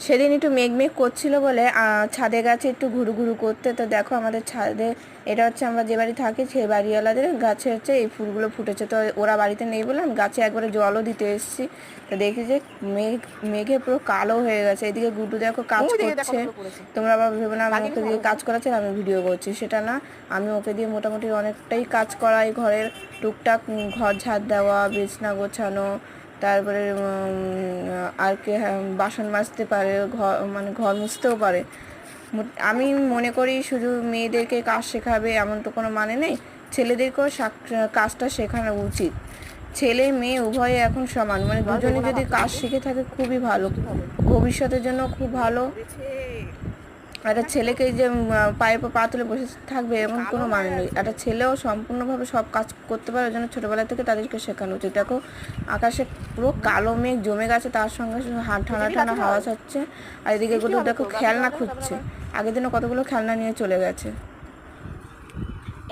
সেদিন একটু মেঘ মেঘ করছিল বলে ছাদে গেছে একটু ঘুরু ঘুরু করতে। তো দেখো আমাদের ছাদে, এটা হচ্ছে আমরা যে বাড়ি থাকি সেই বাড়িওয়ালাদের গাছে হচ্ছে এই ফুলগুলো ফুটেছে। তো ওরা বাড়িতে নেই বলে আমি গাছে একবারে জলও দিতে এসেছি। তো দেখি যে মেঘে পুরো কালো হয়ে গেছে। এদিকে গুড্ডু দেখো কাজ করছে। তোমরা আবার ভেবে না আমি ওকে দিয়ে কাজ করাচ্ছি আর আমি ভিডিও করছি, সেটা না। আমি ওকে দিয়ে মোটামুটি অনেকটাই কাজ করাই, ঘরের টুকটাক ঘর ঝাড় দেওয়া, বিছনা গোছানো, তারপরে আর কি বাসন মাজতে পারে, ঘর মুছতেও পারে। আমি মনে করি শুধু মেয়েদেরকে কাজ শেখাবে এমন তো কোনো মানে নেই, ছেলেদেরকেও কাজটা শেখানো উচিত। ছেলে মেয়ে উভয়ে এখন সমান, মানে দুজনে যদি কাজ শিখে থাকে খুবই ভালো, ভবিষ্যতের জন্য খুব ভালো। একটা ছেলেকে যে পায়ের পর পা তুলে বসে থাকবে এমন কোনো মানে নেই। একটা ছেলেও সম্পূর্ণভাবে সব কাজ করতে পারে, ওই জন্য ছোটোবেলা থেকে তাদেরকে শেখানো উচিত। দেখো আকাশে পুরো কালো মেঘ জমে গেছে, তার সঙ্গে ঠান্ডা ঠান্ডা হাওয়া ছাড়ছে। আর এদিকে দেখো খেলনা খুঁজছে, আগের দিনও কতগুলো খেলনা নিয়ে চলে গেছে।